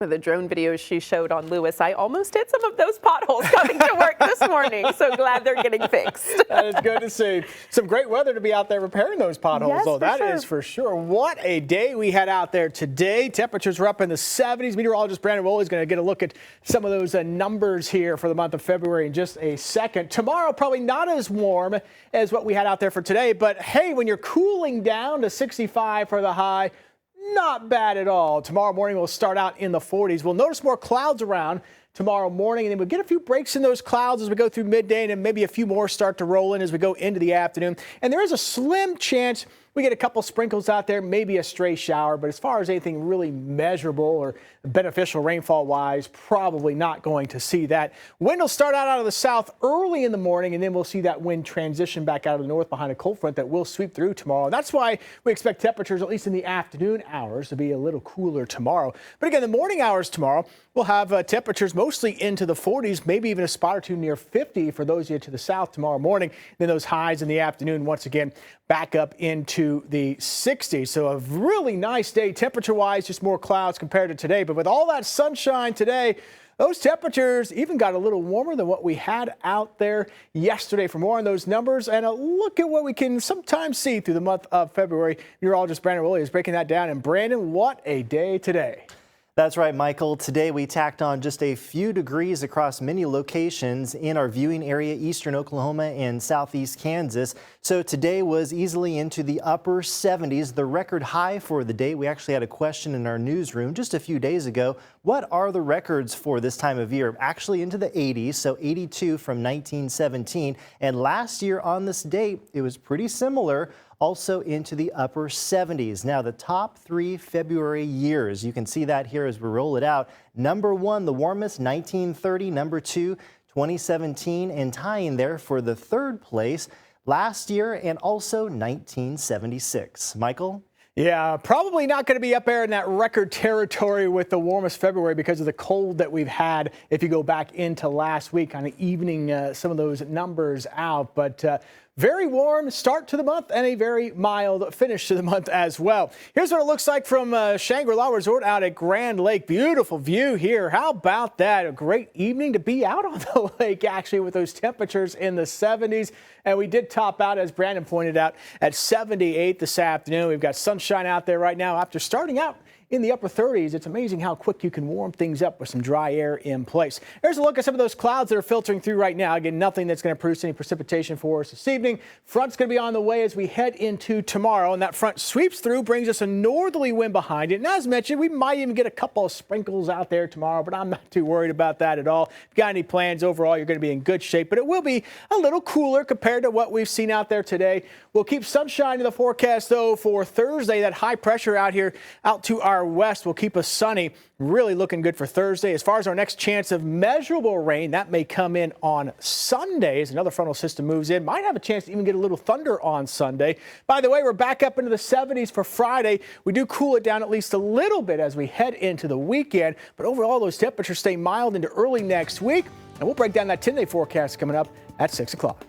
The drone videos she showed on Lewis, I almost hit some of those potholes coming to work this morning. So glad they're getting fixed. That is good to see. Some great weather to be out there repairing those potholes, yes, though. That is for sure. What a day we had out there today. Temperatures were up in the 70s. Meteorologist Brandon Woolley is going to get a look at some of those numbers here for the month of February in just a second. Tomorrow, probably not as warm as what we had out there for today. But hey, when you're cooling down to 65 for the high, not bad at all. Tomorrow morning we'll start out in the 40s. We'll notice more clouds around tomorrow morning, and then we'll get a few breaks in those clouds as we go through midday, and then maybe a few more start to roll in as we go into the afternoon. And there is a slim chance we get a couple sprinkles out there, maybe a stray shower, but as far as anything really measurable or beneficial rainfall-wise, probably not going to see that. Wind will start out of the south early in the morning, and then we'll see that wind transition back out of the north behind a cold front that will sweep through tomorrow. And that's why we expect temperatures, at least in the afternoon hours, to be a little cooler tomorrow. But again, the morning hours tomorrow, we'll have temperatures mostly into the 40s, maybe even a spot or two near 50 for those of you to the south tomorrow morning. Then those highs in the afternoon, once again, back up into the 60s. So a really nice day temperature-wise, just more clouds compared to today. But with all that sunshine today, those temperatures even got a little warmer than what we had out there yesterday. For more on those numbers and a look at what we can sometimes see through the month of February, meteorologist Brandon Woolley is breaking that down. And Brandon, what a day today. That's right, Michael. Today we tacked on just a few degrees across many locations in our viewing area, eastern Oklahoma and southeast Kansas. So today was easily into the upper 70s, the record high for the day. We actually had a question in our newsroom just a few days ago. What are the records for this time of year? Actually into the 80s, so 82 from 1917. And last year on this date, it was pretty similar, also into the upper 70s. Now, the top 3 February years, you can see that here as we roll it out. Number 1, the warmest, 1930. Number 2, 2017. And tying there for the 3rd place last year and also 1976. Michael? Yeah, probably not going to be up there in that record territory with the warmest February because of the cold that we've had. If you go back into last week, kind of evening some of those numbers out. But very warm start to the month and a very mild finish to the month as well. Here's what it looks like from Shangri-La Resort out at Grand Lake. Beautiful view here. How about that? A great evening to be out on the lake, actually, with those temperatures in the 70s. And we did top out, as Brandon pointed out, at 78 this afternoon. We've got sunshine out there right now after starting out in the upper 30s. It's amazing how quick you can warm things up with some dry air in place. Here's a look at some of those clouds that are filtering through right now. Again, nothing that's going to produce any precipitation for us this evening. Front's going to be on the way as we head into tomorrow, and that front sweeps through, brings us a northerly wind behind it. And as mentioned, we might even get a couple of sprinkles out there tomorrow, but I'm not too worried about that at all. If you've got any plans, overall, you're going to be in good shape, but it will be a little cooler compared to what we've seen out there today. We'll keep sunshine in the forecast, though, for Thursday. That high pressure out here, out to our west, will keep us sunny. Really looking good for Thursday. As far as our next chance of measurable rain, that may come in on Sunday as another frontal system moves in. Might have a chance to even get a little thunder on Sunday. By the way, we're back up into the 70s for Friday. We do cool it down at least a little bit as we head into the weekend, but overall those temperatures stay mild into early next week. And we'll break down that 10-day forecast coming up at 6 o'clock.